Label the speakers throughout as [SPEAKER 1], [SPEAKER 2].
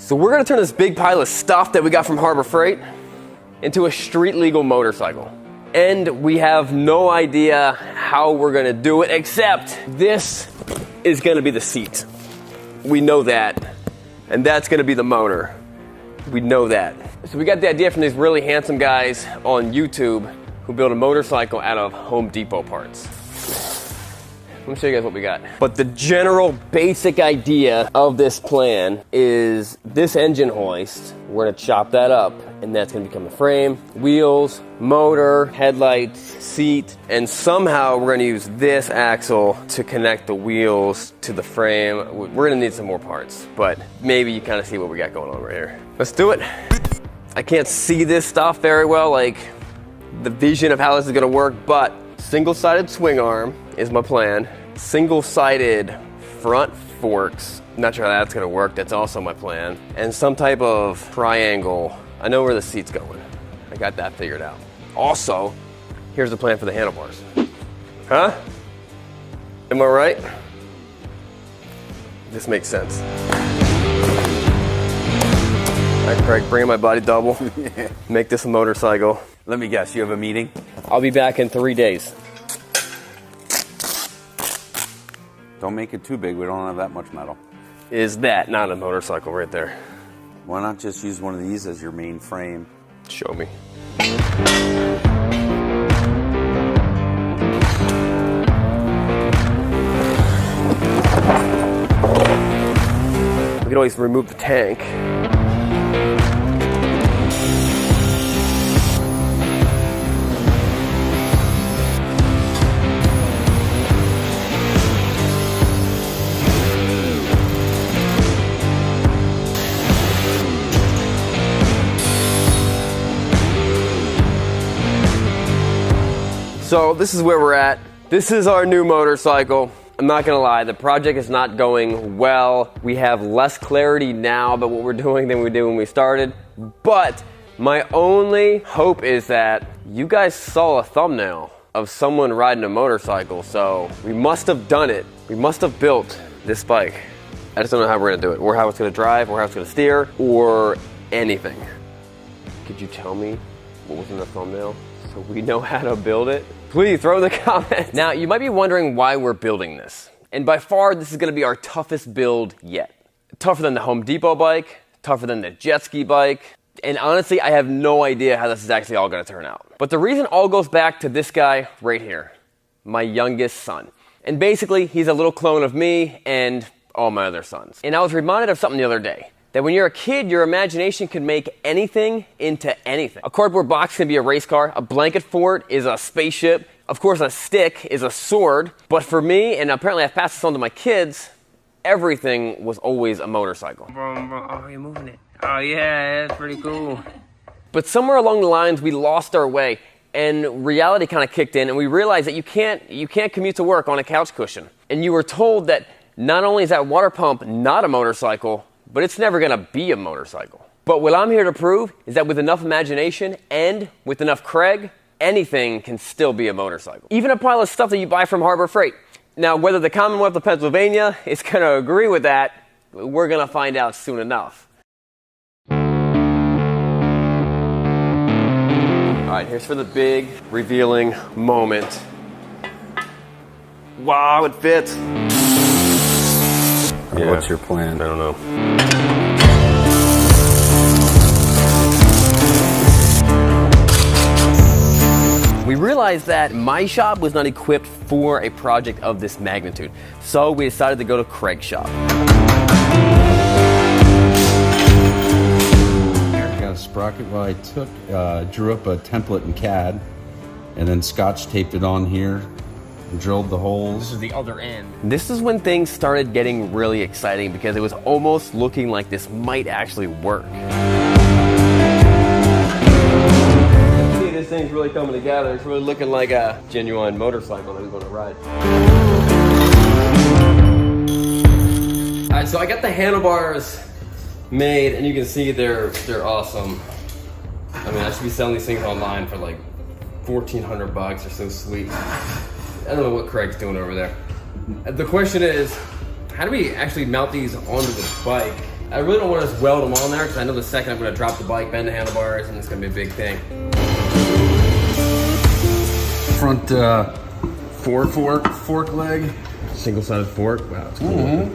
[SPEAKER 1] So we're gonna turn this big pile of stuff that we got from Harbor Freight into a street legal motorcycle. And we have no idea how we're gonna do it, except this is gonna be the seat. We know that. And that's gonna be the motor. We know that. So we got the idea from these really handsome guys on YouTube who build a motorcycle out of Home Depot parts. Let me show you guys what we got. But the general basic idea of this plan is this engine hoist. We're gonna chop that up, and that's gonna become the frame, wheels, motor, headlights, seat, and somehow we're gonna use this axle to connect the wheels to the frame. We're gonna need some more parts, but maybe you kind of see what we got going on right here. Let's do it. I can't see this stuff very well, like the vision of how this is gonna work, but single-sided swing arm is my plan. Single-sided front forks. Not sure how that's gonna work, that's also my plan. And some type of triangle. I know where the seat's going. I got that figured out. Also, here's the plan for the handlebars. Huh? Am I right? This makes sense. All right, Craig, bring in my body double. Make this a motorcycle.
[SPEAKER 2] Let me guess, you have a meeting?
[SPEAKER 1] I'll be back in 3 days.
[SPEAKER 2] Don't make it too big, we don't have that much metal.
[SPEAKER 1] Is that not a motorcycle right there?
[SPEAKER 2] Why not just use one of these as your main frame?
[SPEAKER 1] Show me. We can always remove the tank. So this is where we're at. This is our new motorcycle. I'm not gonna lie, the project is not going well. We have less clarity now about what we're doing than we did when we started. But my only hope is that you guys saw a thumbnail of someone riding a motorcycle, so we must have done it. We must have built this bike. I just don't know how we're gonna do it, or how it's gonna drive, or how it's gonna steer, or anything. Could you tell me what was in the thumbnail so we know how to build it? Please throw in the comments. Now, you might be wondering why we're building this. And by far, this is gonna be our toughest build yet. Tougher than the Home Depot bike, tougher than the jet ski bike. And honestly, I have no idea how this is actually all gonna turn out. But the reason all goes back to this guy right here, my youngest son. And basically, he's a little clone of me and all my other sons. And I was reminded of something the other day. That when you're a kid, your imagination can make anything into anything. A cardboard box can be a race car. A blanket fort is a spaceship. Of course, a stick is a sword. But for me, and apparently I've passed this on to my kids, everything was always a motorcycle.
[SPEAKER 3] Oh, you're moving it. Oh, yeah, that's pretty cool.
[SPEAKER 1] But somewhere along the lines, we lost our way. And reality kind of kicked in, and we realized that you can't commute to work on a couch cushion. And you were told that not only is that water pump not a motorcycle, but it's never gonna be a motorcycle. But what I'm here to prove is that with enough imagination and with enough Craig, anything can still be a motorcycle. Even a pile of stuff that you buy from Harbor Freight. Now, whether the Commonwealth of Pennsylvania is gonna agree with that, we're gonna find out soon enough. All right, here's for the big, revealing moment. Wow, it fits.
[SPEAKER 2] Yeah. What's your plan?
[SPEAKER 1] I don't know. We realized that my shop was not equipped for a project of this magnitude, so we decided to go to Craig's shop.
[SPEAKER 4] I got a sprocket. Well, I drew up a template in CAD, and then Scotch taped it on here. Drilled the holes.
[SPEAKER 1] This is the other end. This is when things started getting really exciting because it was almost looking like this might actually work. See, this thing's really coming together. It's really looking like a genuine motorcycle that we want to ride. All right, so I got the handlebars made, and you can see they're awesome. I mean, I should be selling these things online for like $1,400. They're so sweet. I don't know what Craig's doing over there. The question is, how do we actually mount these onto the bike I really don't want to just weld them on there because I know the second I'm going to drop the bike, bend the handlebars, and it's going to be a big thing.
[SPEAKER 4] Front fork leg.
[SPEAKER 1] Single-sided fork. Wow, it's cool.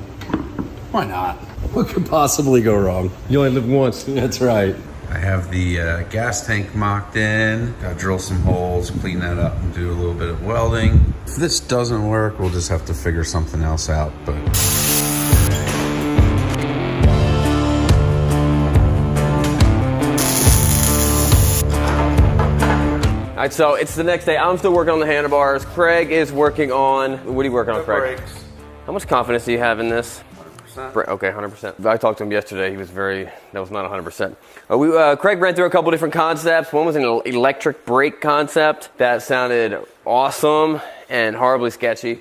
[SPEAKER 4] Why not? What could possibly go wrong?
[SPEAKER 1] You only live once.
[SPEAKER 4] That's right. I have the gas tank mocked in. Gotta drill some holes, clean that up, and do a little bit of welding. If this doesn't work, we'll just have to figure something else out, but...
[SPEAKER 1] All right, so it's the next day. I'm still working on the handlebars. Craig is working on, what are you working on,
[SPEAKER 2] The
[SPEAKER 1] Craig?
[SPEAKER 2] brakes.
[SPEAKER 1] How much confidence do you have in this?
[SPEAKER 2] 100%.
[SPEAKER 1] Okay, 100%. I talked to him yesterday. He was that was not 100%. Craig ran through a couple different concepts. One was an electric brake concept that sounded awesome and horribly sketchy.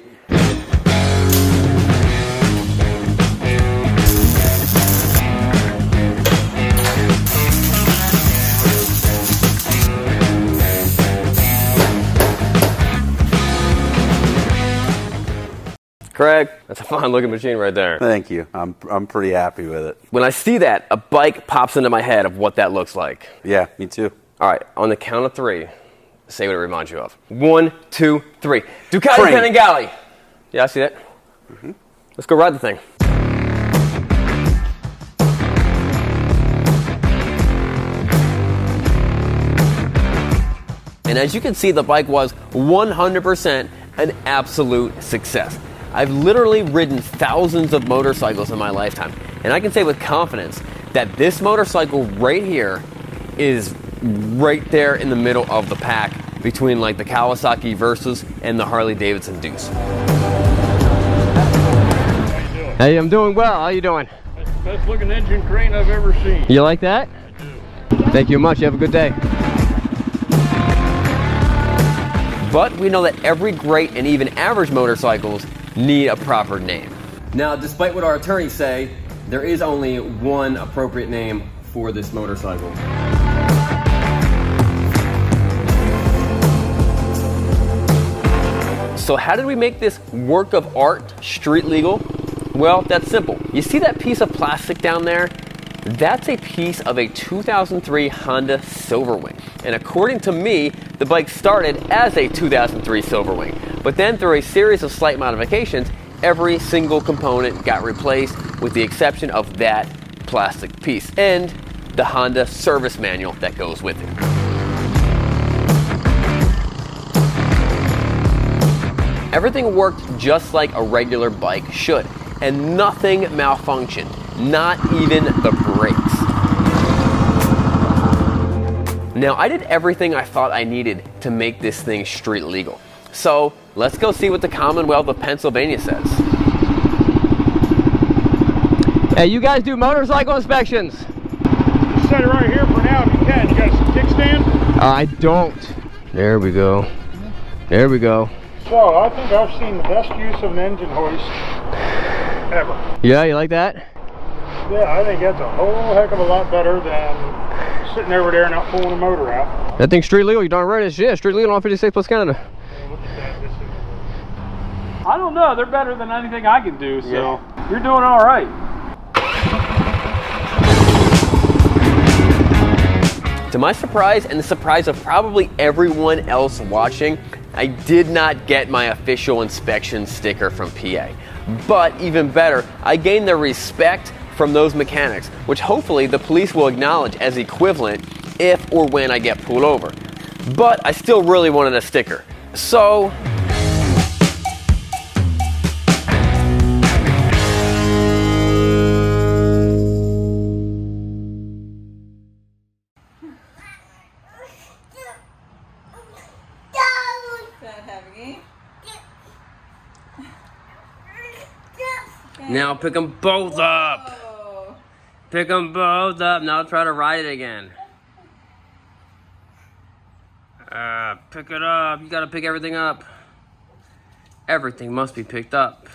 [SPEAKER 1] Craig, that's a fine looking machine right there.
[SPEAKER 2] Thank you. I'm pretty happy with it.
[SPEAKER 1] When I see that, a bike pops into my head of what that looks like.
[SPEAKER 2] Yeah, me too.
[SPEAKER 1] All right, on the count of 3, say what it reminds you of. 1, 2, 3. Ducati
[SPEAKER 2] Crane.
[SPEAKER 1] Panigale. Yeah, I see that. Let's go ride the thing. And as you can see, the bike was 100% an absolute success. I've literally ridden thousands of motorcycles in my lifetime, and I can say with confidence that this motorcycle right here is right there in the middle of the pack between like the Kawasaki Versas and the Harley Davidson Deuce. Hey, I'm doing well. How you doing?
[SPEAKER 5] Best looking engine crane I've ever seen.
[SPEAKER 1] You like that?
[SPEAKER 5] I do.
[SPEAKER 1] Thank you much. You have a good day. But we know that every great and even average motorcycles need a proper name. Now, despite what our attorneys say, there is only one appropriate name for this motorcycle. So how did we make this work of art street legal? Well, that's simple. You see that piece of plastic down there? That's a piece of a 2003 Honda Silverwing. And according to me, the bike started as a 2003 Silverwing. But then through a series of slight modifications, every single component got replaced with the exception of that plastic piece and the Honda service manual that goes with it. Everything worked just like a regular bike should, and nothing malfunctioned, not even the brakes. Now, I did everything I thought I needed to make this thing street legal. So, let's go see what the Commonwealth of Pennsylvania says. Hey, you guys do motorcycle inspections?
[SPEAKER 5] Just set it right here for now if you can. You got a kickstand?
[SPEAKER 1] I don't. There we go. There we go.
[SPEAKER 5] So, I think I've seen the best use of an engine hoist ever.
[SPEAKER 1] Yeah, you like that?
[SPEAKER 5] Yeah, I think that's a whole heck of a lot better than sitting over there and not pulling a motor out.
[SPEAKER 1] That thing's street legal, you darn right it is. Yeah, street legal in all 50 states plus Canada.
[SPEAKER 5] Yeah, look at that. This is... I don't know. They're better than anything I can do, so you're doing all right.
[SPEAKER 1] To my surprise, and the surprise of probably everyone else watching, I did not get my official inspection sticker from PA. But even better, I gained the respect from those mechanics, which hopefully the police will acknowledge as equivalent if or when I get pulled over. But I still really wanted a sticker. So, now pick them both up. Pick them both up. Now try to ride it again. Pick it up. You gotta pick everything up. Everything must be picked up.